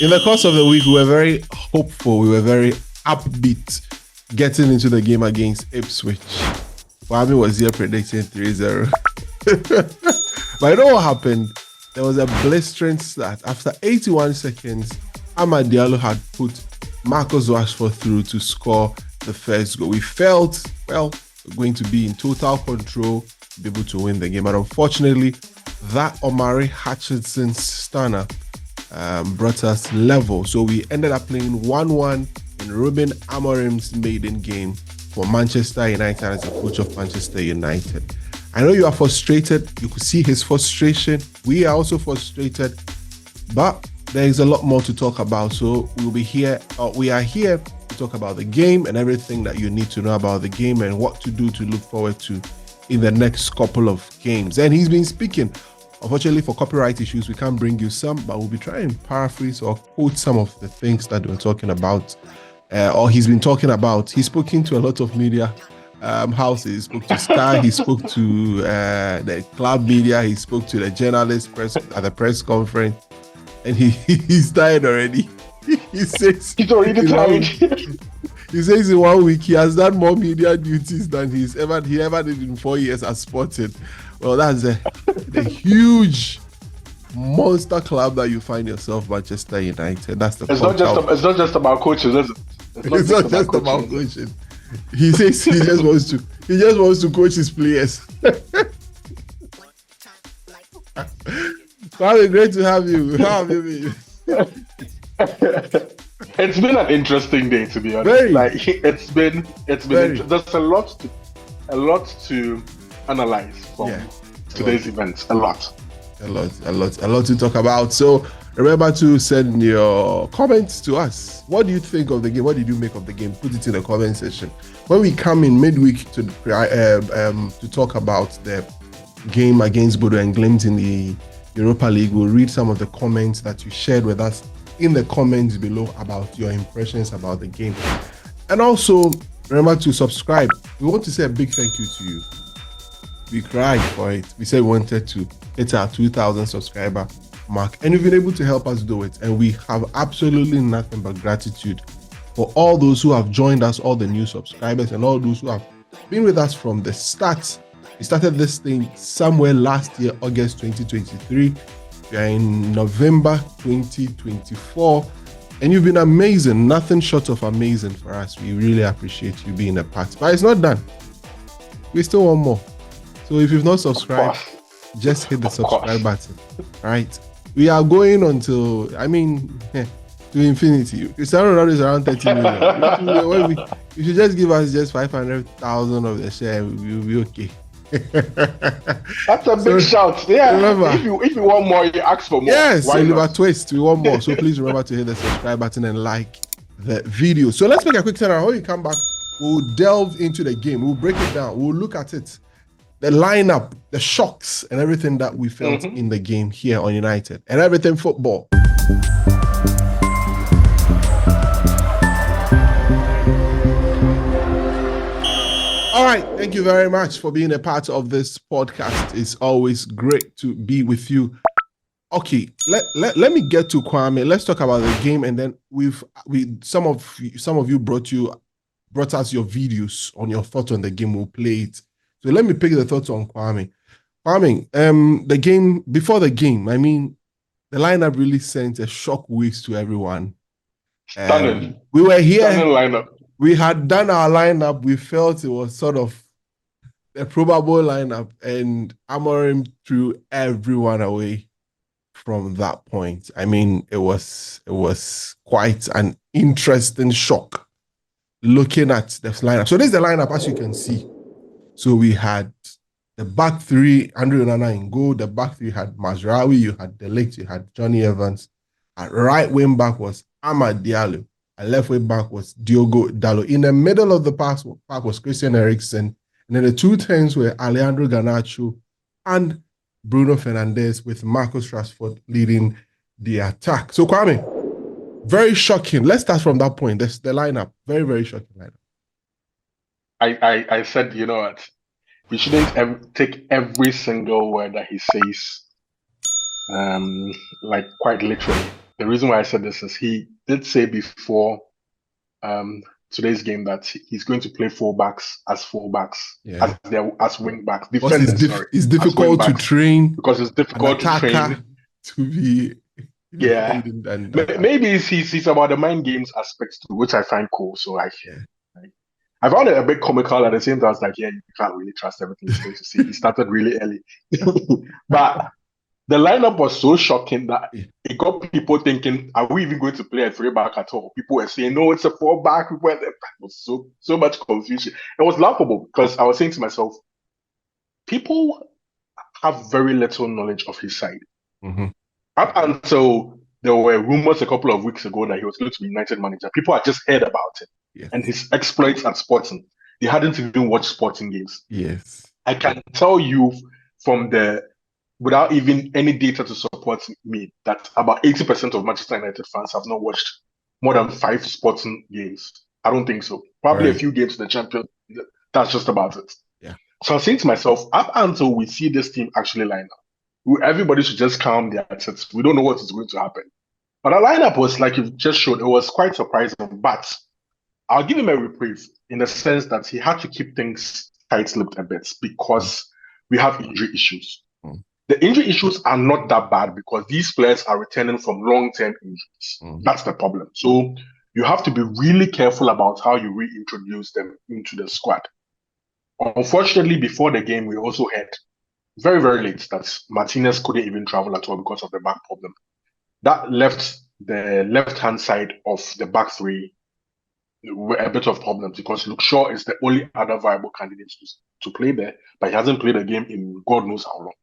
In the course of the week, we were very hopeful. We were very upbeat getting into the game against Ipswich. Kwame was here predicting 3-0. But you know what happened? There was a blistering start. After 81 seconds, Diallo had put Marcus Rashford through to score the first goal. We felt, well, we're going to be in total control, be able to win the game. But unfortunately, that Omari Hutchinson stunner brought us level. So we ended up playing 1-1 in Ruben Amorim's maiden game for Manchester United as a coach of Manchester United. I know you are frustrated. You could see his frustration. We are also frustrated, but there is a lot more to talk about. So we are here to talk about the game and everything that you need to know about the game and what to do to look forward to in the next couple of games. And he's been speaking. Unfortunately, for copyright issues, we can't bring you some, but we'll be trying to paraphrase or quote some of the things that we're talking about, or he's been talking about. He's spoken to a lot of media houses. He spoke to Sky, he spoke to the club media, he spoke to the journalists at the press conference, and he's tired already. He says he's already tired. He says in 1 week he has done more media duties than he ever did in 4 years as Sporting. Well, that's the huge monster club that you find yourself, Manchester United. That's the. It's not just about coaches, is it? It's not just about coaching. He says he just wants to coach his players. Probably great to have you. How have you been? It's been an interesting day, to be honest. It's been there's a lot to analyze from today's events. A lot to talk about. So remember to send your comments to us. What do you think of the game? What did you make of the game? Put it in the comment section. When we come in midweek to talk about the game against Bodo and Glimt in the Europa League, we'll read some of the comments that you shared with us in the comments below about your impressions about the game. And also remember to subscribe. We want to say a big thank you to you. We cried for it. We said we wanted to hit our 2,000 subscriber mark, and you've been able to help us do it. And we have absolutely nothing but gratitude for all those who have joined us, all the new subscribers, and all those who have been with us from the start. We started this thing somewhere last year, August 2023. We are in November 2024, and you've been amazing. Nothing short of amazing for us. We really appreciate you being a part. But it's not done. We still want more. So if you've not subscribed, just hit the subscribe button. Right? We are going until, to infinity. Cristiano Ronaldo is around 30 million. You should just give us just 500,000 of the share. We'll be okay. That's a big shout. Yeah. Remember, if you want more, you ask for more. Yes, Oliver Twist. We want more. So please remember to hit the subscribe button and like the video. So let's make a quick turnaround. When we come back, we'll delve into the game. We'll break it down. We'll look at it. The lineup, the shocks, and everything that we felt in the game here on United, and everything football. All right, thank you very much for being a part of this podcast. It's always great to be with you. Okay, let me get to Kwame. Let's talk about the game, and then some of you brought us your videos on your thoughts on the game. We'll play it. So let me pick the thoughts on Kwame. Kwame, the game, before the game, the lineup really sent a shock wave to everyone. Stunning. We were here. Stunning lineup. We had done our lineup. We felt it was sort of a probable lineup, and Amorim threw everyone away from that point. It was quite an interesting shock looking at the lineup. So this is the lineup, as you can see. So we had the back three, Andre Onana in goal. The back three had Mazraoui, you had De Ligt, you had Johnny Evans. At right wing back was Amad Diallo. At left wing back was Diogo Dalot. In the middle of the pack was Christian Eriksen. And then the two tens were Alejandro Garnacho and Bruno Fernandes, with Marcus Rashford leading the attack. So Kwame, very shocking. Let's start from that point. That's the lineup. Very, very shocking lineup. I said, you know what? We shouldn't take every single word that he says, quite literally. the reason why I said this is he did say before today's game that he's going to play fullbacks, as wing backs, defenders. It's difficult to train because it's difficult to train to be. Maybe he's about the mind games aspects too, which I find cool. So I found it a bit comical at the same time. I was like, you can't really trust everything he's going to see. He started really early, but the lineup was so shocking that it got people thinking, are we even going to play a 3-back at all? People were saying, no, it's a 4-back. It was so much confusion. It was laughable because I was saying to myself, people have very little knowledge of his side. Mm-hmm. Up until there were rumors a couple of weeks ago that he was going to be United manager, people had just heard about it and his exploits at Sporting. They hadn't even watched Sporting games. Yes. I can tell you without even any data to support me, that about 80% of Manchester United fans have not watched more than 5 Sporting games. I don't think so. Probably a few games in the Champions League. That's just about it. Yeah. So I'm saying to myself, up until we see this team actually line up, everybody should just calm their tits. We don't know what is going to happen. But our lineup was, like you've just shown, it was quite surprising. But I'll give him a reprieve in the sense that he had to keep things tight-lipped a bit because we have injury issues. The injury issues are not that bad because these players are returning from long-term injuries. That's the problem. So you have to be really careful about how you reintroduce them into the squad. Unfortunately, before the game, we also had very, very late that Martinez couldn't even travel at all because of the back problem. That left the left-hand side of the back three with a bit of problems because Luke Shaw is the only other viable candidate to play there, but he hasn't played a game in God knows how long.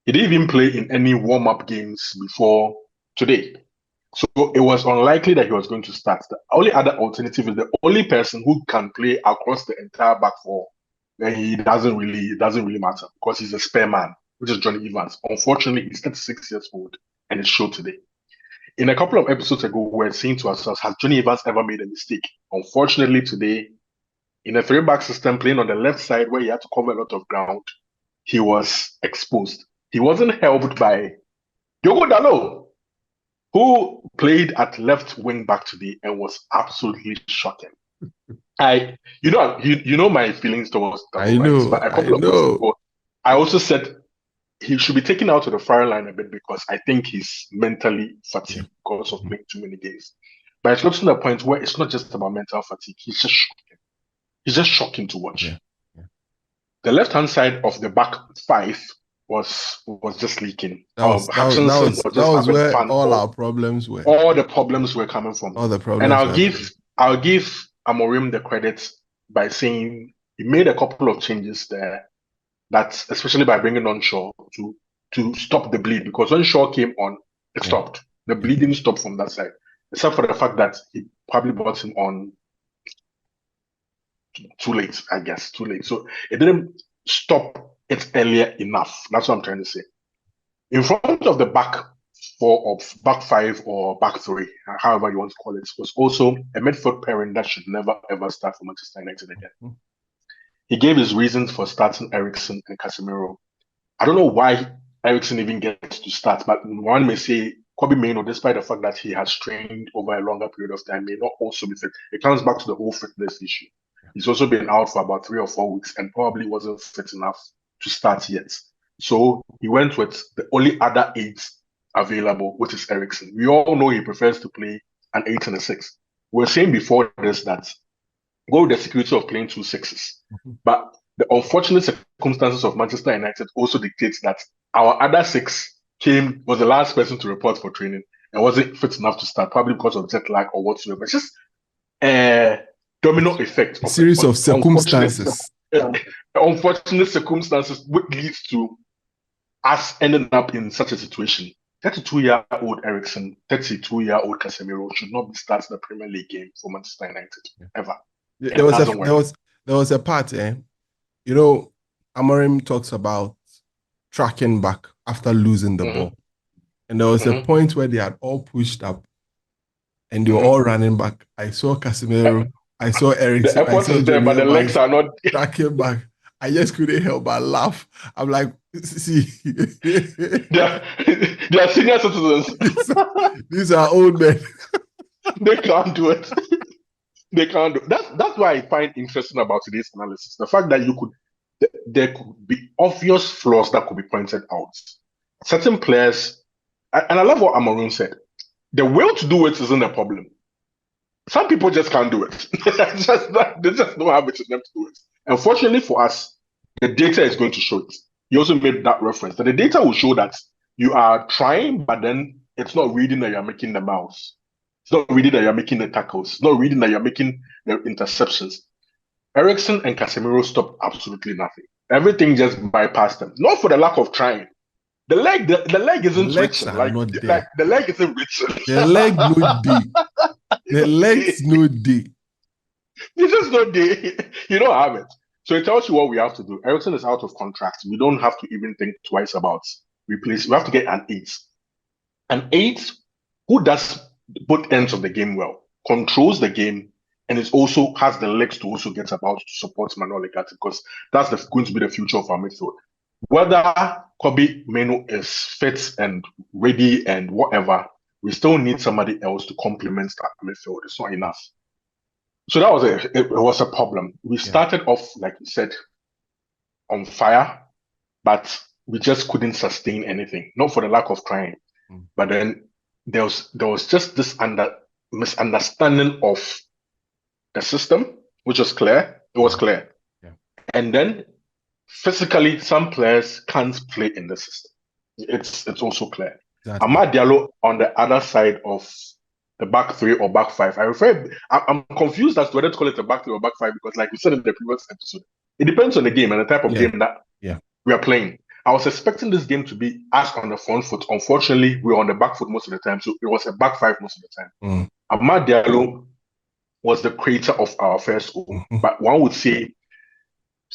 He didn't even play in any warm-up games before today. So it was unlikely that he was going to start. The only other alternative is the only person who can play across the entire back four. It doesn't really matter because he's a spare man, which is Johnny Evans. Unfortunately, he's 36 years old and it showed today. In a couple of episodes ago, we were saying to ourselves, has Johnny Evans ever made a mistake? Unfortunately, today, in a 3-back system playing on the left side where he had to cover a lot of ground, he was exposed. He wasn't helped by Diogo Dalot, who played at left wing back today and was absolutely shocking. You know my feelings towards Dalot. But a couple of weeks ago, I also said he should be taken out of the firing line a bit because I think he's mentally fatigued because of playing too many games. But it's got to the point where it's not just about mental fatigue. He's just shocking. He's just shocking to watch. Yeah. The left-hand side of the back 5 was just leaking. That was where all our problems were. All the problems were coming from. All the problems. And I'll give Amorim the credit by saying he made a couple of changes there. That especially by bringing on Shaw to stop the bleed, because when Shaw came on, it stopped. The bleeding stopped from that side, except for the fact that he probably brought him on too late, I guess, too late. So it didn't stop it earlier enough. That's what I'm trying to say. In front of the back 4 of back 5 or back 3, however you want to call it, was also a midfield pairing that should never ever start for Manchester United again. He gave his reasons for starting Eriksen and Casemiro. I don't know why Eriksen even gets to start, but one may say Kobe Mainoo, despite the fact that he has trained over a longer period of time, may not also be fit. It comes back to the whole fitness issue. He's also been out for about 3 or 4 weeks and probably wasn't fit enough to start yet. So he went with the only other 8 available, which is Eriksen. We all know he prefers to play an 8 and a 6. We were saying before this that go with the security of playing 2 6s. But the unfortunate circumstances of Manchester United also dictates that our other 6 was the last person to report for training and wasn't fit enough to start, probably because of jet lag or whatsoever. It's just a domino effect. A series of circumstances. Unfortunate circumstances which leads to us ending up in such a situation. 32-year-old Eriksen, 32-year-old Casemiro should not be starting the Premier League game for Manchester United ever. There was a part, Amorim talks about tracking back after losing the ball. And there was a point where they had all pushed up and they were all running back. I saw Casemiro, I saw Eriksen. The effort is there, but the legs are not tracking back. I just couldn't help but laugh. I'm like, see, they are senior citizens. These are old men. They can't do it. They can't do it. That's why I find interesting about today's analysis. The fact that there could be obvious flaws that could be pointed out. Certain players, and I love what Amorim said. The will to do it isn't a problem. Some people just can't do it. They just don't have it in them to do it. Unfortunately for us, the data is going to show it. You also made that reference that the data will show that you are trying, but then it's not reading that you're making the mouse. It's not reading that you're making the tackles. It's not reading that you're making the interceptions. Eriksen and Casemiro stopped absolutely nothing. Everything just bypassed them. Not for the lack of trying. The leg isn't written. The leg isn't written. The leg no D. The legs no D. It's just no D. You don't have it. So it tells you what we have to do. Eriksen is out of contract. We don't have to even think twice about replace. We have to get an 8. An 8 who does both ends of the game well, controls the game, and it also has the legs to also get about to support Manuel Ugarte, because that's going to be the future of our midfield. Whether Kobe Meno is fit and ready and whatever, we still need somebody else to complement that midfield. It's not enough. So that was it was a problem. We started off, like you said, on fire, but we just couldn't sustain anything. Not for the lack of trying, but then there was just this misunderstanding of the system, which was clear. It was clear, and then physically, some players can't play in the system. It's also clear. Exactly. Amad Diallo on the other side of the back 3 or back 5. I'm confused as to whether to call it a back 3 or back 5, because like we said in the previous episode, it depends on the game and the type of game that we are playing. I was expecting this game to be us on the front foot. Unfortunately, we were on the back foot most of the time, so it was a back 5 most of the time. Amad Diallo was the creator of our first goal, but one would say,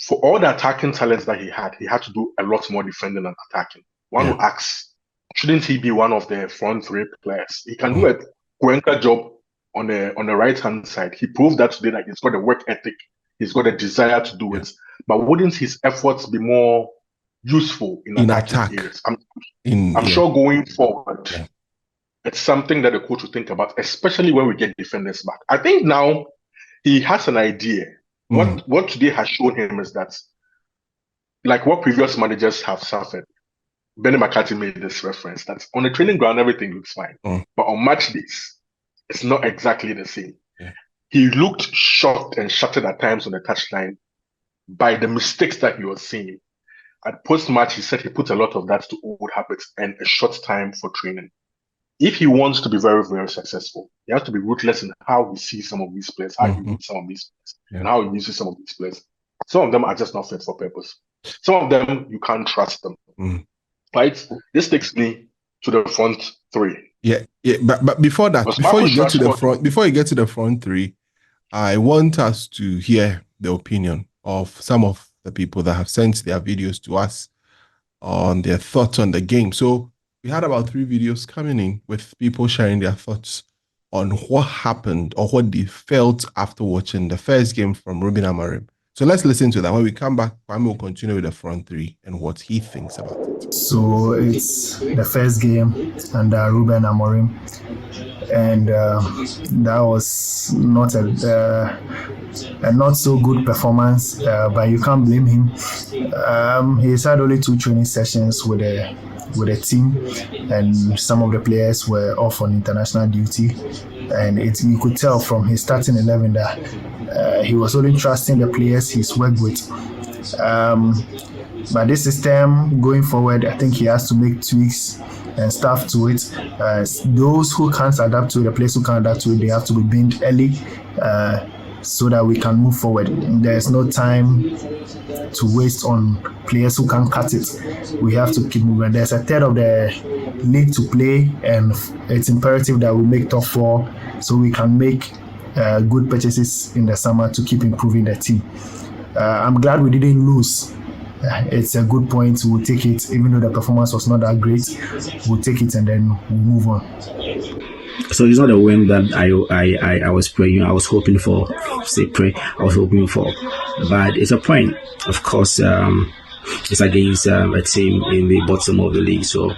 for all the attacking talents that he had to do a lot more defending than attacking. One would ask, shouldn't he be one of the front 3 players? He can do a Cuenca job on the right-hand side. He proved that today that he's got the work ethic, he's got a desire to do it. But wouldn't his efforts be more useful in attacking areas? I'm sure going forward, it's something that the coach will think about, especially when we get defenders back. I think now he has an idea. What today has shown him is that, like what previous managers have suffered, Benny McCarthy made this reference, that on the training ground, everything looks fine. But on match days, it's not exactly the same. He looked shocked and shattered at times on the touchline by the mistakes that he was seeing. At post-match, he said he put a lot of that to old habits and a short time for training. If he wants to be very, very successful, he has to be ruthless in how he sees some of these players, how he reads some of these players, and how he uses some of these players. Some of them are just not fit for purpose. Some of them, you can't trust them. Right? This takes me to the front 3. But before that, before you get to the front 3, I want us to hear the opinion of some of the people that have sent their videos to us on their thoughts on the game. So we had about 3 videos coming in with people sharing their thoughts on what happened or what they felt after watching the first game from Ruben Amorim. So let's listen to that. When we come back, Kwame will continue with the front 3 and what he thinks about it. So it's the first game under Ruben Amorim, and that was not a not so good performance, but you can't blame him. He's had only 2 training sessions with a team, and some of the players were off on international duty, and you could tell from his starting 11 that he was only trusting the players he's worked with. But this system going forward, I think he has to make tweaks and stuff to it. Those who can't adapt to it, the players who can't adapt to it, they have to be binned early so that we can move forward. There's no time to waste on players who can't cut it. We have to keep moving. There's a third of the league to play, and it's imperative that we make top 4 so we can make good purchases in the summer to keep improving the team. I'm glad we didn't lose. It's a good point. We'll take it, even though the performance was not that great. We'll take it and then we'll move on. So it's not a win that I was praying. I was hoping for. I was hoping for, but it's a point. Of course, it's against a team in the bottom of the league, so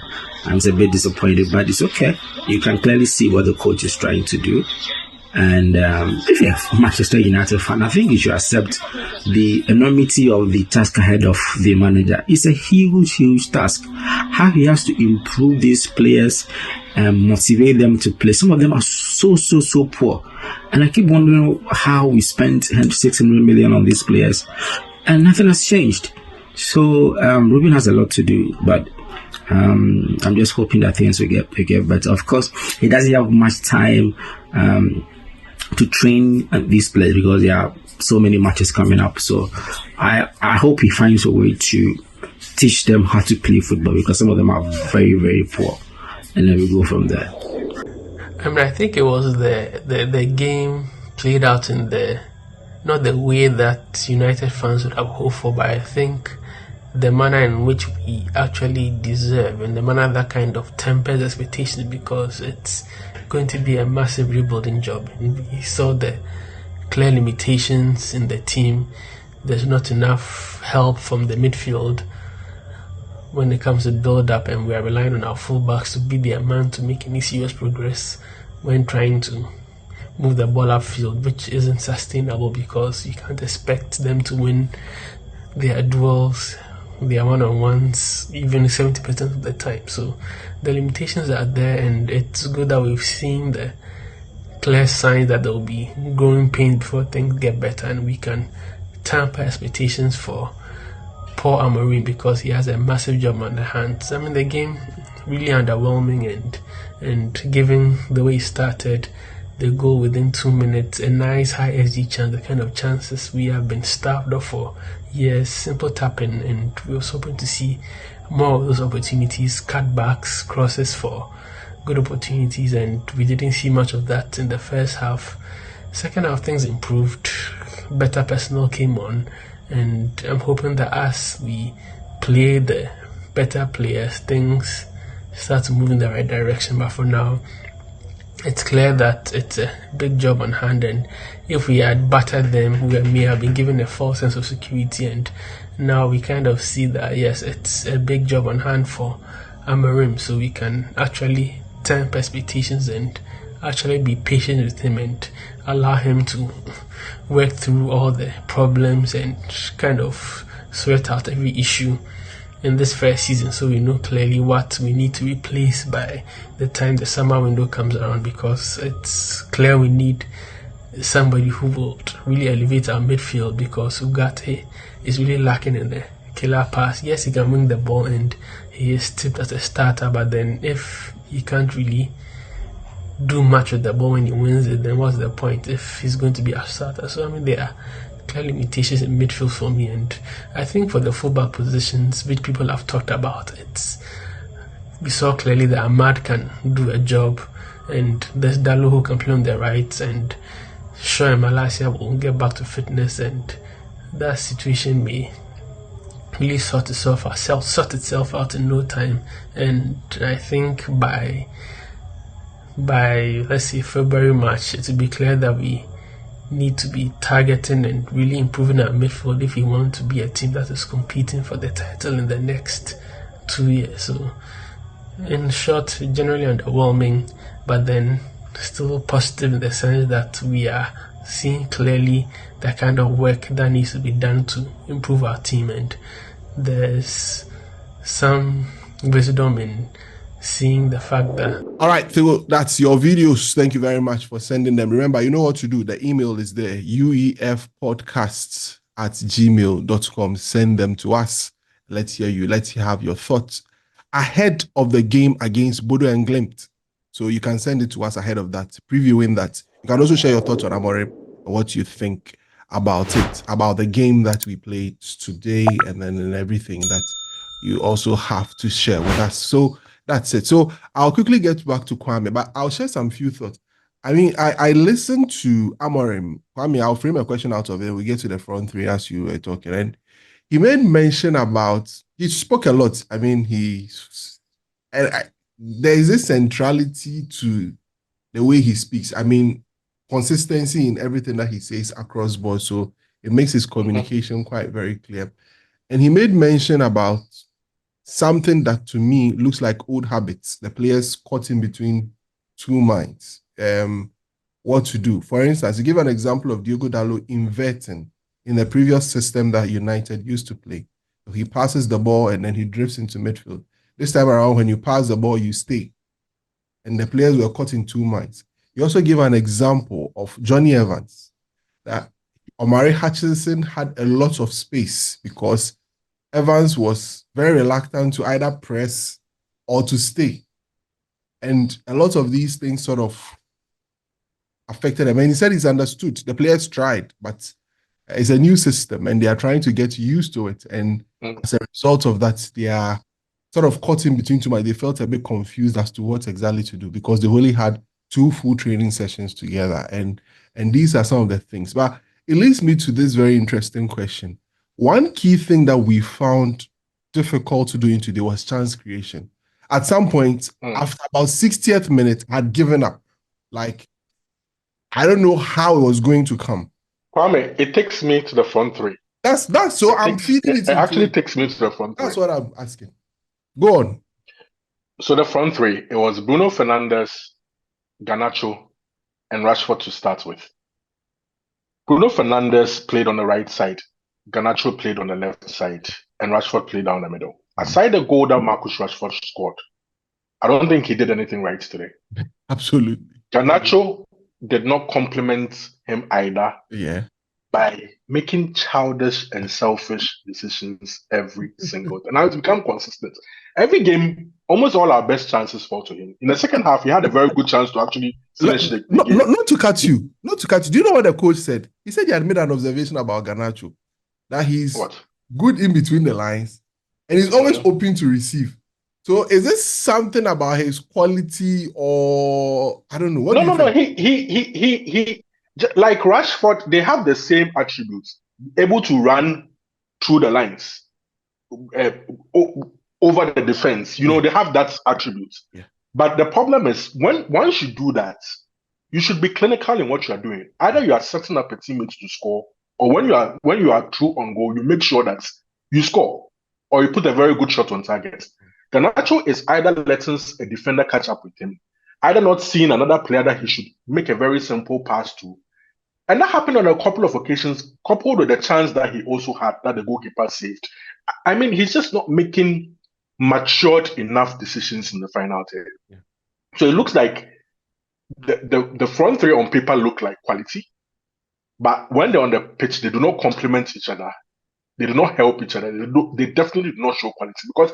I'm a bit disappointed. But it's okay. You can clearly see what the coach is trying to do. And if you're a Manchester United fan, I think you should accept the enormity of the task ahead of the manager. It's a huge task. How he has to improve these players and motivate them to play. Some of them are so poor. And I keep wondering how we spent 600 million on these players and nothing has changed. So Ruben has a lot to do, but I'm just hoping that things will get better. Of course, he doesn't have much time to train these players because there are so many matches coming up. So I hope he finds a way to teach them how to play football, because some of them are very poor, and then we go from there. I think it was the game played out in not the way that United fans would have hoped for, but I think the manner in which we actually deserve, and the manner that kind of tempers expectations, because it's going to be a massive rebuilding job. And we saw the clear limitations in the team. There's not enough help from the midfield when it comes to build up, and we are relying on our fullbacks to be their man to make any serious progress when trying to move the ball upfield, which isn't sustainable because you can't expect them to win their duels, their one-on-ones, even 70% of the time. So the limitations are there, and it's good that we've seen the clear signs that there will be growing pains before things get better, and we can tamper expectations for poor Amorim because he has a massive job on the hands. I mean, the game really underwhelming, and given the way he started, the goal within 2 minutes, a nice high SG chance, the kind of chances we have been starved of for years, simple tapping, and we were hoping to see more of those opportunities, cutbacks, crosses for good opportunities, and we didn't see much of that in the first half. Second half, things improved, better personnel came on, and I'm hoping that as we play the better players, things start to move in the right direction. But for now, it's clear that it's a big job on hand, and if we had battered them, we may have been given a false sense of security, and now we kind of see that yes, it's a big job on hand for Amorim, so we can actually temper expectations and actually be patient with him and allow him to work through all the problems and kind of sort out every issue in this first season, so we know clearly what we need to replace by the time the summer window comes around, because it's clear we need somebody who will really elevate our midfield, because Ugarte is really lacking in the killer pass. Yes, he can win the ball and he is tipped as a starter, but then if he can't really do much with the ball when he wins it, then what's the point if he's going to be a starter? So I mean, there are clear limitations in midfield for me, and I think for the fullback positions, which people have talked about, we saw clearly that Ahmad can do a job, and there's Dalo who can play on the right, and Shoaib Malacia will get back to fitness, and that situation may really sort itself out in no time. And I think by let's say February, March, it will be clear that we need to be targeting and really improving our midfield if we want to be a team that is competing for the title in the next 2 years. So in short, generally underwhelming, but then still positive in the sense that we are seeing clearly the kind of work that needs to be done to improve our team, and there's some wisdom in seeing the fact that... All right, so that's your videos. Thank you very much for sending them. Remember, you know what to do. The email is there, uefpodcasts@gmail.com. Send them to us. Let's hear you. Let's have your thoughts ahead of the game against Bodo and Glimt. So you can send it to us ahead of that, previewing that. You can also share your thoughts on Amorim, what you think about it, about the game that we played today, and then everything that you also have to share with us. So that's it. So I'll quickly get back to Kwame, but I'll share some few thoughts. I mean, I listened to Amorim. Kwame, I'll frame a question out of it. We get to the front three as you were talking. And he made mention about, he spoke a lot. I mean, there is this centrality to the way he speaks. I mean, consistency in everything that he says across board. So it makes his communication quite very clear. And he made mention about something that to me looks like old habits. The players caught in between two minds. What to do. For instance, he gave an example of Diogo Dalot inverting in the previous system that United used to play. So he passes the ball and then he drifts into midfield. This time around, when you pass the ball, you stay. And the players were caught in two minds. He also gave an example of Johnny Evans, that Omari Hutchinson had a lot of space because Evans was very reluctant to either press or to stay. And a lot of these things sort of affected him. And he said he's understood. The players tried, but it's a new system and they are trying to get used to it. And as a result of that, they are sort of caught in between two minds. They felt a bit confused as to what exactly to do because they only had 2 full training sessions together. And these are some of the things. But it leads me to this very interesting question. One key thing that we found difficult to do in today was chance creation. At some point, after about 60th minute, I had given up. Like, I don't know how it was going to come. Kwame, it takes me to the front three. That's so I'm feeding it. It actually takes me to the front three. That's what I'm asking. Go on. So the front three, it was Bruno Fernandes, Garnacho, and Rashford to start with. Bruno Fernandes played on the right side, Garnacho played on the left side, and Rashford played down the middle. Aside the goal that Marcus Rashford scored, I don't think he did anything right today. Absolutely. Garnacho did not compliment him either. Yeah. By making childish and selfish decisions every single time. Now it's become consistent. Every game, almost all our best chances fall to him. In the second half, he had a very good chance to actually finish the game. Not to cut you. Do you know what the coach said? He said he had made an observation about Garnacho, that he's good in between the lines and he's always open to receive. So is this something about his quality or I don't know? No. He like Rashford, they have the same attributes, able to run through the lines, over the defense. You know, they have that attribute. Yeah. But the problem is, once you do that, you should be clinical in what you are doing. Either you are setting up a teammate to score, or when you are through on goal, you make sure that you score, or you put a very good shot on target. Garnacho is either letting a defender catch up with him, either not seeing another player that he should make a very simple pass to. And that happened on a couple of occasions, coupled with the chance that he also had that the goalkeeper saved. I mean, he's just not making matured enough decisions in the final third. Yeah. So it looks like the front three on paper look like quality, but when they're on the pitch, they do not complement each other. They do not help each other. They definitely do not show quality, because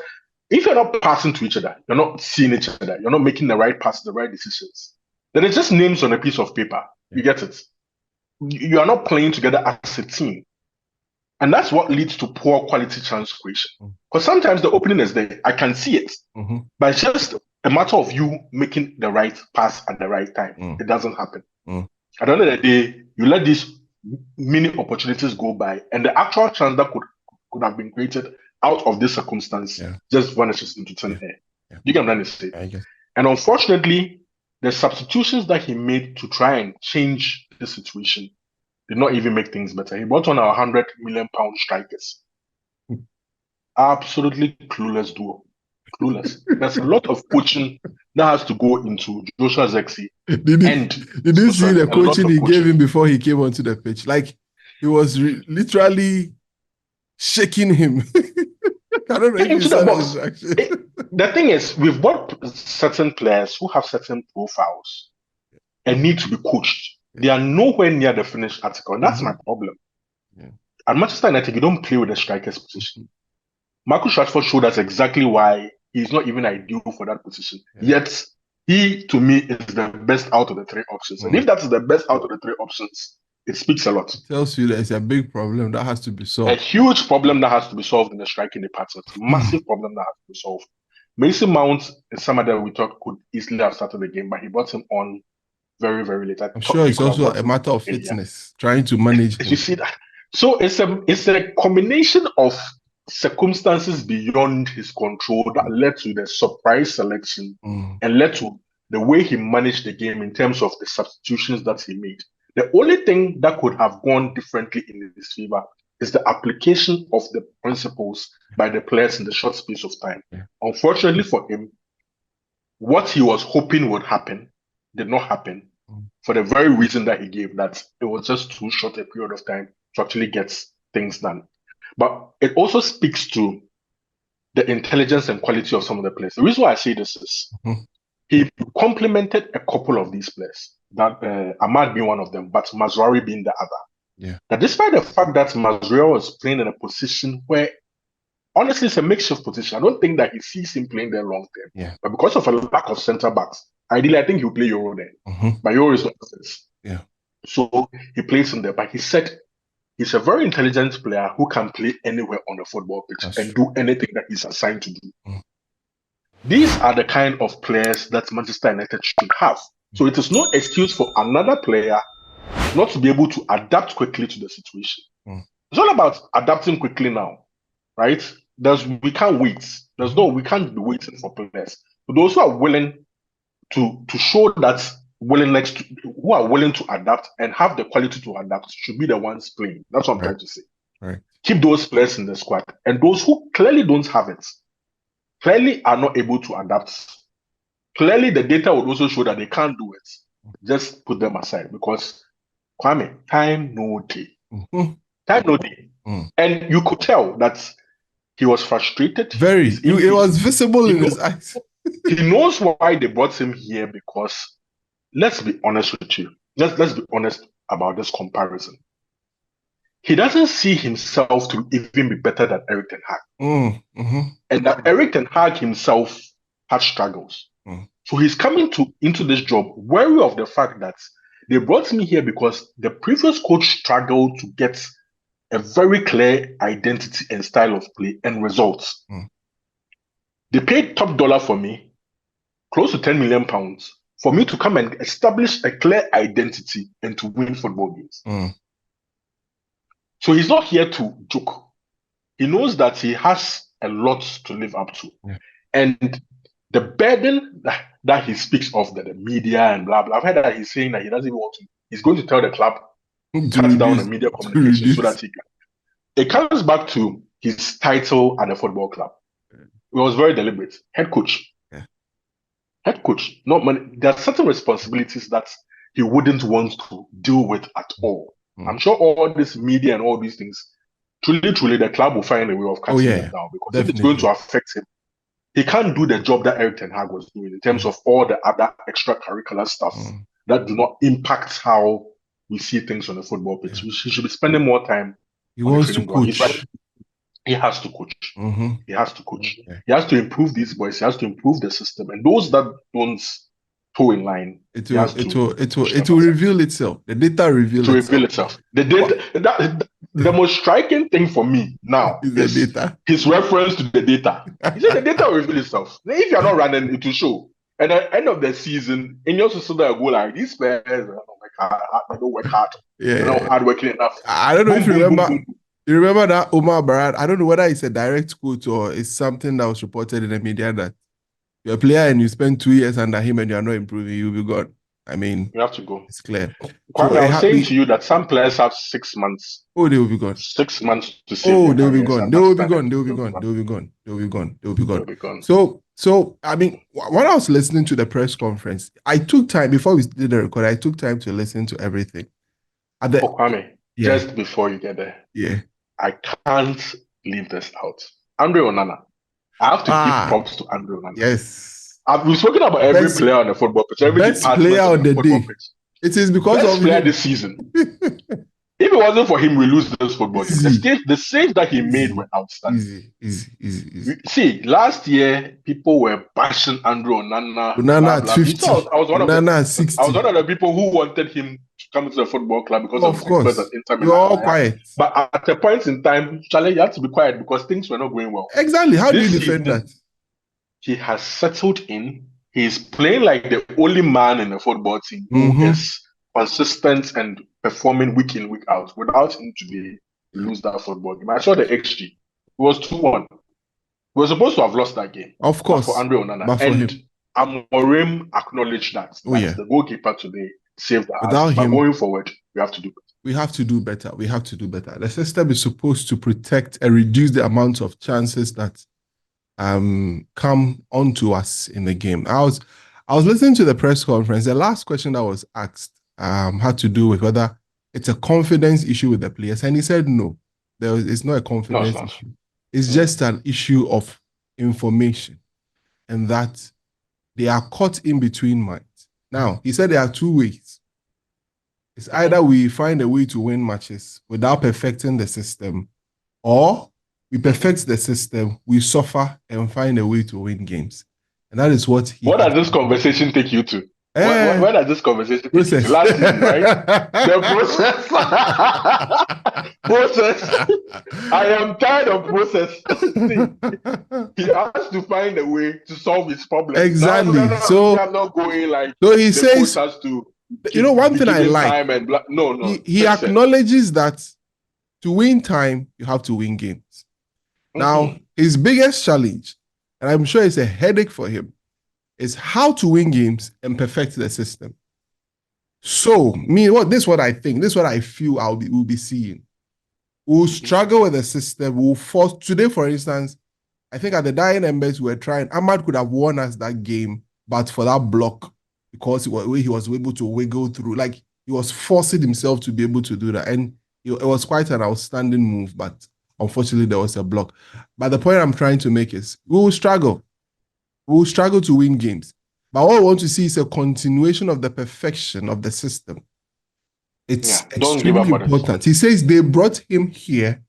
if you're not passing to each other, you're not seeing each other, you're not making the right passes, the right decisions, then it's just names on a piece of paper. You get it? You are not playing together as a team. And that's what leads to poor quality chance creation. Because sometimes the opening is there. I can see it. But it's just a matter of you making the right pass at the right time. It doesn't happen. At the end of the day, you let these mini opportunities go by, and the actual chance that could have been created out of this circumstance just vanishes into thin air. You can understand it. And unfortunately, the substitutions that he made to try and change the situation did not even make things better. He brought on our £100 million strikers. Absolutely clueless duo. Clueless. There's a lot of coaching that has to go into Joshua Zexi. Did you see the coaching he gave him before he came onto the pitch? Like, he was literally shaking him. I don't know if you saw that. The thing is, we've got certain players who have certain profiles and need to be coached. They are nowhere near the finished article, and that's my problem. At Manchester United, you don't play with the striker's position. Marcus Rashford showed us exactly why he's not even ideal for that position. Yet, he, to me, is the best out of the three options. And if that is the best out of the three options, it speaks a lot. It tells you that it's a big problem that has to be solved. A huge problem that has to be solved in the striking department. Massive problem that has to be solved. Mason Mount is somebody that we thought could easily have started the game, but he brought him on very, very late. I'm sure it's also a matter of fitness, trying to manage him. You see that? So it's a combination of circumstances beyond his control that led to the surprise selection and led to the way he managed the game in terms of the substitutions that he made. The only thing that could have gone differently in his favor is the application of the principles by the players in the short space of time. Yeah. Unfortunately for him, what he was hoping would happen did not happen for the very reason that he gave, that it was just too short a period of time to actually get things done. But it also speaks to the intelligence and quality of some of the players. The reason why I say this is he complimented a couple of these players, that Ahmad being one of them, but Mazraoui being the other. Yeah. That despite the fact that Managerial was playing in a position where, honestly, it's a makeshift position. I don't think that he sees him playing there long term. Yeah. But because of a lack of centre backs, ideally, I think he'll play Euro there. But Euro is not this. Yeah. So he plays in there. But he said he's a very intelligent player who can play anywhere on the football pitch and do anything that he's assigned to do. These are the kind of players that Manchester United should have. So it is no excuse for another player not to be able to adapt quickly to the situation. It's all about adapting quickly now, right? We can't wait. We can't be waiting for players. But those who are willing to show that willingness, who are willing to adapt and have the quality to adapt, should be the ones playing. That's what I'm trying to say. Right. Keep those players in the squad. And those who clearly don't have it, clearly are not able to adapt, clearly the data would also show that they can't do it. Just put them aside, because Kwame, time no day. Time no day. And you could tell that he was frustrated. It was visible in his eyes. He knows why they brought him here, because let's be honest with you. Let's be honest about this comparison. He doesn't see himself to even be better than Erik ten Hag. And that Erik ten Hag himself had struggles. So he's coming into this job wary of the fact that they brought me here because the previous coach struggled to get a very clear identity and style of play and results. They paid top dollar for me, close to £10 million, for me to come and establish a clear identity and to win football games. So he's not here to joke. He knows that he has a lot to live up to. And the burden that he speaks of, that the media and blah, blah, I've heard that he's saying that he doesn't even want to. He's going to tell the club, cut down on media communication so that he can. It comes back to his title at the football club. It was very deliberate. Head coach. Head coach. There are certain responsibilities that he wouldn't want to deal with at all. I'm sure all this media and all these things, truly, the club will find a way of cutting it down, because if it's going to affect him, he can't do the job that Erik ten Hag was doing in terms of all the other extracurricular stuff that do not impact how we see things on the football pitch. He should be spending more time. He wants to coach. He has to coach. He has to coach. He has to improve these boys. He has to improve the system. And those that don't toe in line, it will reveal itself. The data reveal itself. The data. The most striking thing for me now is the data. His reference to the data. He said the data will reveal itself. If you're not running, it will show. And at the end of the season, and you also saw that go like, these players they don't work hard. They're not hardworking enough. I don't know if you remember. You remember that Omar Barat? I don't know whether it's a direct quote or it's something that was reported in the media, that you're a player and you spend 2 years under him and you're not improving, you'll be gone. I mean, you have to go. It's clear. I was saying to you that some players have 6 months. Oh, they will be gone. 6 months to see. Oh, they'll be gone. They will be gone. They will be gone. They will be gone. They will be gone. They will be gone. They will be gone. So I mean, when I was listening to the press conference, I took time before we did the record. I took time to listen to everything. Kwame, just before you get there, I can't leave this out. Andre Onana. I have to give props to Andre Onana. Yes. We've spoken about every player on the football pitch. Every best player on the day. Pitch. It is because best of player this season. If it wasn't for him, we lose this football game. The saves that he made were outstanding. Easy. See, last year people were bashing Andre Onana. Onana at 50. I was one at 60. I was one of the people who wanted him to come to the football club because of course. You're all quiet. But at a point in time, Charlie, you had to be quiet because things were not going well. Exactly. How do you defend that? He has settled in. He's playing like the only man in the football team who is consistent and performing week in, week out. Without him today, we lose that football game. I saw the XG. It was 2-1. We were supposed to have lost that game. Of course. For Andre Onana. But for him. Amorim acknowledged that the goalkeeper today saved us. Without him, going forward, we have to do better. We have to do better. We have to do better. The system is supposed to protect and reduce the amount of chances that come onto us in the game. I was listening to the press conference. The last question that was asked had to do with whether it's a confidence issue with the players, and he said no. It's not a confidence issue. It's just an issue of information, and that they are caught in between minds. Now, he said there are two ways. It's either we find a way to win matches without perfecting the system, or we perfect the system, we suffer and find a way to win games. And that is what he... What does this conversation take you to? Where does this conversation take you to? Last season, right? The process. Process. I am tired of process. He has to find a way to solve his problem. Exactly. So I'm not going like... So he says... one thing I like, he acknowledges that to win time, you have to win games. Now, his biggest challenge, and I'm sure it's a headache for him, is how to win games and perfect the system. So, this is what I think, this is what I feel we'll be seeing. We'll struggle with the system, we'll force, today, for instance, I think at the dying embers we were trying, Ahmad could have won us that game, but for that block, because he was able to wiggle through, like he was forcing himself to be able to do that. And it was quite an outstanding move, but unfortunately there was a block. But the point I'm trying to make is we will struggle. We will struggle to win games. But what I want to see is a continuation of the perfection of the system. It's extremely important. He says they brought him here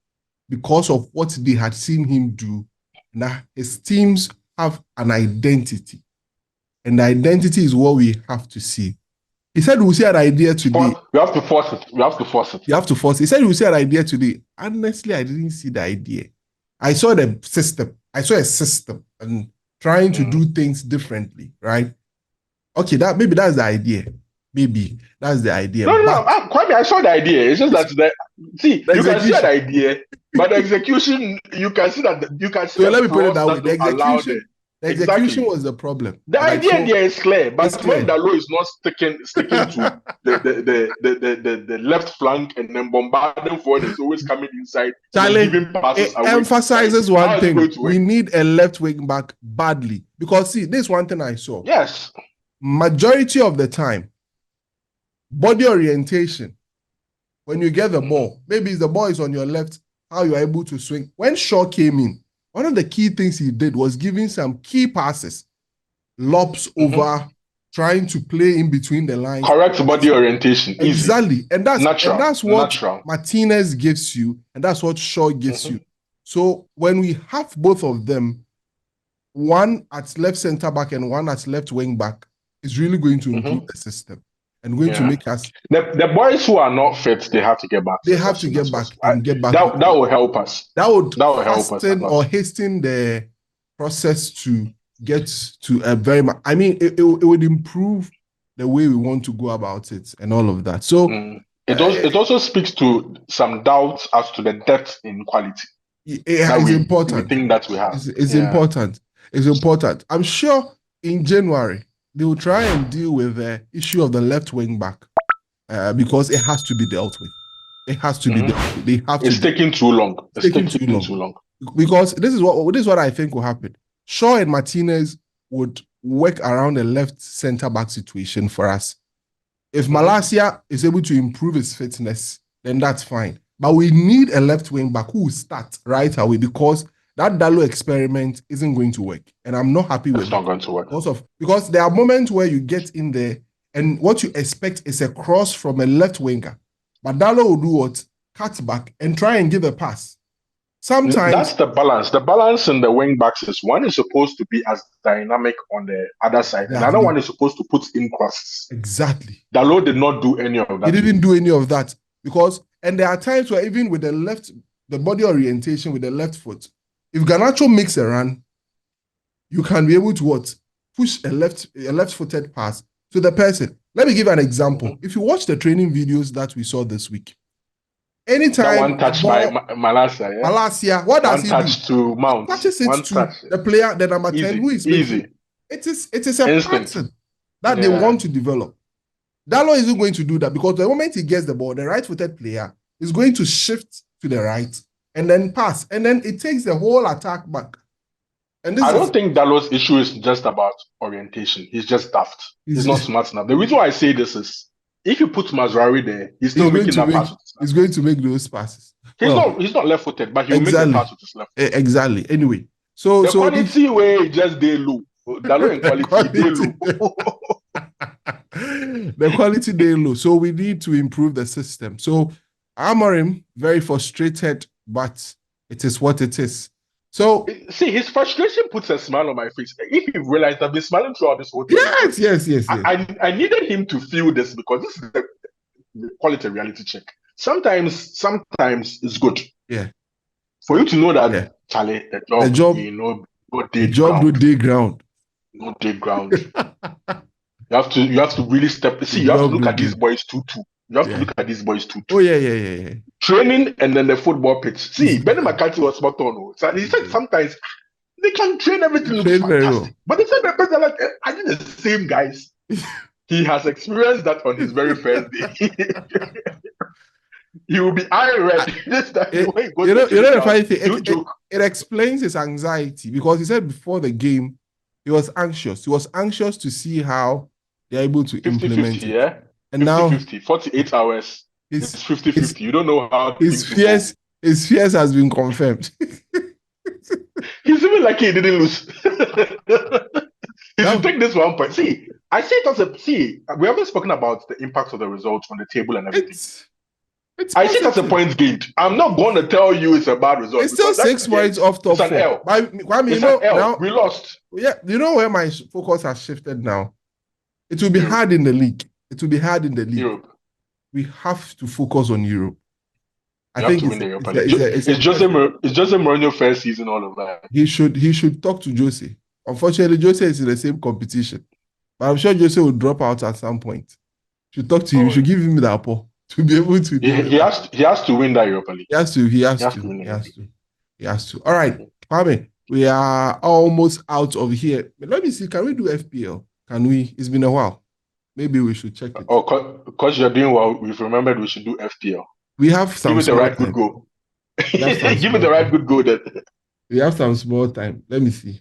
because of what they had seen him do. Now his teams have an identity. And the identity is what we have to see. He said we'll see an idea today. We have to force it. You have to force it. He said we'll see an idea today. Honestly, I didn't see the idea. I saw the system. I saw a system and trying to do things differently, right? Okay, maybe that's the idea. Maybe that's the idea. No, Kwame, I saw the idea. It's just that you can see the idea, but the execution, you can see that So let me put it that way. The execution was the problem. The idea there is clear, but when Dalo is not sticking to the left flank and then bombarding forward, it's always coming inside. Charlie, it emphasizes one thing. We need a left wing back badly. Because see, this is one thing I saw. Yes. Majority of the time, body orientation, when you get the ball, maybe the ball is on your left, how you are able to swing. When Shaw came in, one of the key things he did was giving some key passes, lobs over, trying to play in between the lines. Correct body orientation. Exactly. Easy. And that's what Martinez gives you, and that's what Shaw gives you. So when we have both of them, one at left center back and one at left wing back, is really going to improve the system and going to make us... The boys who are not fit, they have to get back. They have to get back and get back. That will help us. That would help us. Or hasten the process to get to a very... I mean, it would improve the way we want to go about it and all of that. So... It also speaks to some doubts as to the depth in quality. It's important. We think that we have. It's important. It's important. I'm sure in January, they will try and deal with the issue of the left wing back because it has to be dealt with. It has to be dealt with. It's taking too long. It's taking too long. Because this is what I think will happen. Shaw and Martinez would work around the left center back situation for us. If Malacia is able to improve his fitness, then that's fine. But we need a left wing back who will start right away because that Dalo experiment isn't going to work. And I'm not happy with it. It's not going to work. Because there are moments where you get in there and what you expect is a cross from a left winger. But Dalo will do what? Cut back and try and give a pass. Sometimes... That's the balance. The balance in the wing backs is one is supposed to be as dynamic on the other side. Exactly. And the other one is supposed to put in crosses. Exactly. Dalo did not do any of that. He didn't do any of that. And there are times where even with the body orientation with the left foot, if Garnacho makes a run, you can be able to push a left-footed pass to the person. Let me give an example. If you watch the training videos that we saw this week, anytime that one touch by Malacia, what does he do? One touch to Mount. Touches it to the player, the number 10, who is easy. It is a instinct pattern that they want to develop. Dalot isn't going to do that because the moment he gets the ball, the right-footed player is going to shift to the right and then pass. And then it takes the whole attack back. And I don't think Dalot's issue is just about orientation. He's just daft. He's not smart enough. The reason why I say this is if you put Mazraoui there, he's still making that pass. He's going to make those passes. He's not left-footed, but he'll make the pass with his left. Exactly. Anyway. So quality way just they low. Dalot in quality they low. The quality they low. So we need to improve the system. So Amorim, very frustrated, but it is what it is. So see, his frustration puts a smile on my face. If you realize I've been smiling throughout this whole thing. Yes. I needed him to feel this because this is the quality reality check. Sometimes it's good. Yeah. For you to know that Charlie, the job no dig ground. No dig ground. You have to really step. See, you have to look at these boys too. You have to look at these boys too. Oh yeah. Training and then the football pitch. See, Benny McCarthy was spot on. So he said sometimes they can train everything looks fantastic. But they said they're like, I think the same guys. He has experienced that on his very first day. He will be iron red. The funny thing, it explains his anxiety because he said before the game he was anxious. He was anxious to see how they're able to implement it. Yeah. And 50, 48 hours. It's 50-50. You don't know how his fears has been confirmed. He's even lucky he didn't lose. He should take this 1 point. See, I see it as we haven't spoken about the impact of the results on the table and everything. I see it as a points gained. I'm not going to tell you it's a bad result. It's still 6 points off top 4. Now, we lost. Yeah, you know where my focus has shifted now? It will be hard in the league. Europe. We have to focus on Europe. I think it's Jose Mourinho first season all of that. He should talk to Jose. Unfortunately, Jose is in the same competition. But I'm sure Jose will drop out at some point. Should talk to him. Should give him the apple to be able to. He has to win that Europa League. He has to. All right, Kwame, we are almost out of here. But let me see. Can we do FPL? Can we? It's been a while. Maybe we should check it. Oh, because you're doing well, we've remembered we should do FPL. We have some. Give it the right good go. Give it the right good go. Then we have some small time. Let me see.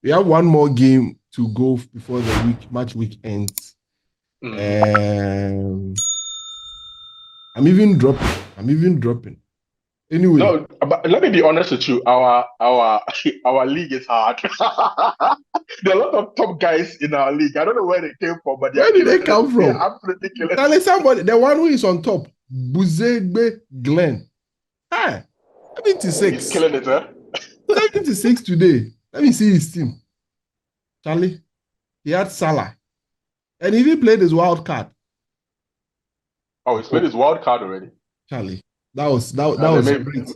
We have one more game to go before the match week ends. I'm even dropping. Anyway, no, but let me be honest with you. Our league is hard. There are a lot of top guys in our league. I don't know where they came from, but where did they come from? Absolutely ridiculous. Tell me somebody. The one who is on top, Buzegbe Glenn. 76. He's killing it, huh? 76 today. Let me see his team. Charlie, he had Salah, and he even played his wild card. Oh, he's played his wild card already. Charlie, that was great.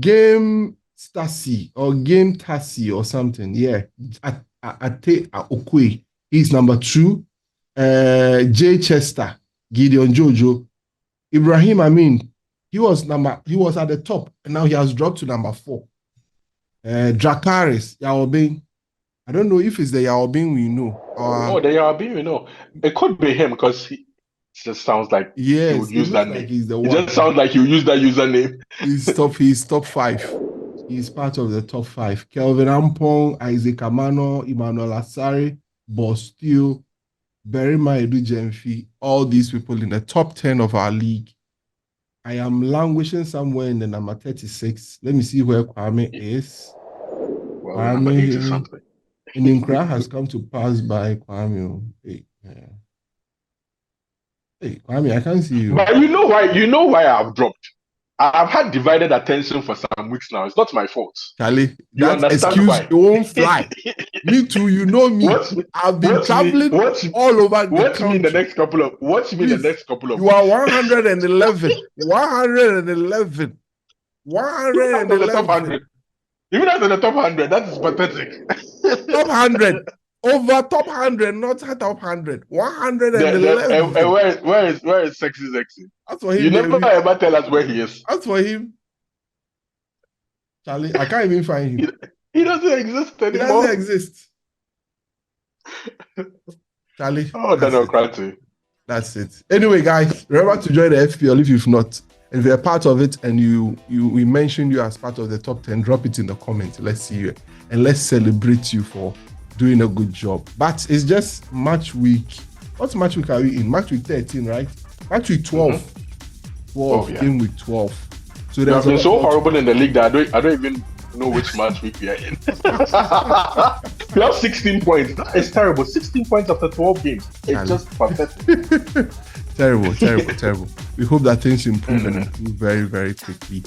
Game Stasi or Game Tassi or something. Yeah, Ate Okwe. He's number 2. Jay Chester, Gideon Jojo, Ibrahim Amin. He was at the top, and now he has dropped to number 4. Dracaris, Yaobin. I don't know if it's the Yaobin we know. The Yaobin we know. It could be him because he just sounds like he would use that name. He's the one. It just sounds like he'll use that username. He's top 5. He's part of the top 5. Kelvin Ampong, Isaac Amano, Emmanuel Asari, Bostil, Berima Edu Jemfi, all these people in the top 10 of our league. I am languishing somewhere in the number 36. Let me see where Kwame is. Well, Kwame Ninkra has come to pass by Kwame. Hey, Kwame, I can't see you. But you know why I've dropped? I've had divided attention for some weeks now. It's not my fault. Charlie, that excuse why. Won't fly. Me too, you know me. I've been traveling all over the country. Watch me in the next couple of You are 111. 111. 111. Even after the top 100, that is pathetic. Top 100. Over top 100, not top 100. 111. Where is Sexy? That's for him. You never ever tell us where he is. That's for him. Charlie, I can't even find him. He doesn't exist anymore. He doesn't exist. Charlie. Oh, democracy. That's it. Anyway, guys, remember to join the FPL if you've not. And if you're part of it and we mentioned you as part of the top 10, drop it in the comments. Let's see you. And let's celebrate you for doing a good job. But it's just match week. What match week are we in? Match week 13, right? Match week 12. Mm-hmm. 12, yeah. Game week 12. So we have been so horrible in the league that I don't even know which match week we are in. We have 16 points. It's terrible. 16 points after 12 games. It's just pathetic. Terrible. We hope that things improve and improve very, very quickly.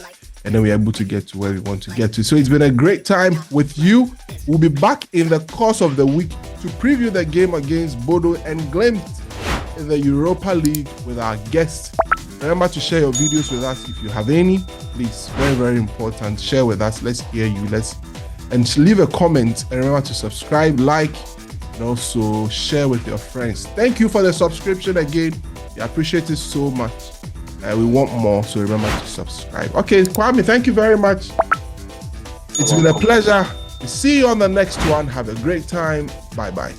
And then we're able to get to where we want to get to. So it's been a great time with you. We'll be back in the course of the week to preview the game against Bodo and Glimt in the Europa League with our guests. Remember to share your videos with us if you have any. Please, very, very important. Share with us. Let's hear you. And leave a comment. And remember to subscribe, like, and also share with your friends. Thank you for the subscription again. We appreciate it so much. We want more, so remember to subscribe. Okay, Kwame, thank you very much. It's been a pleasure. See you on the next one. Have a great time. Bye-bye.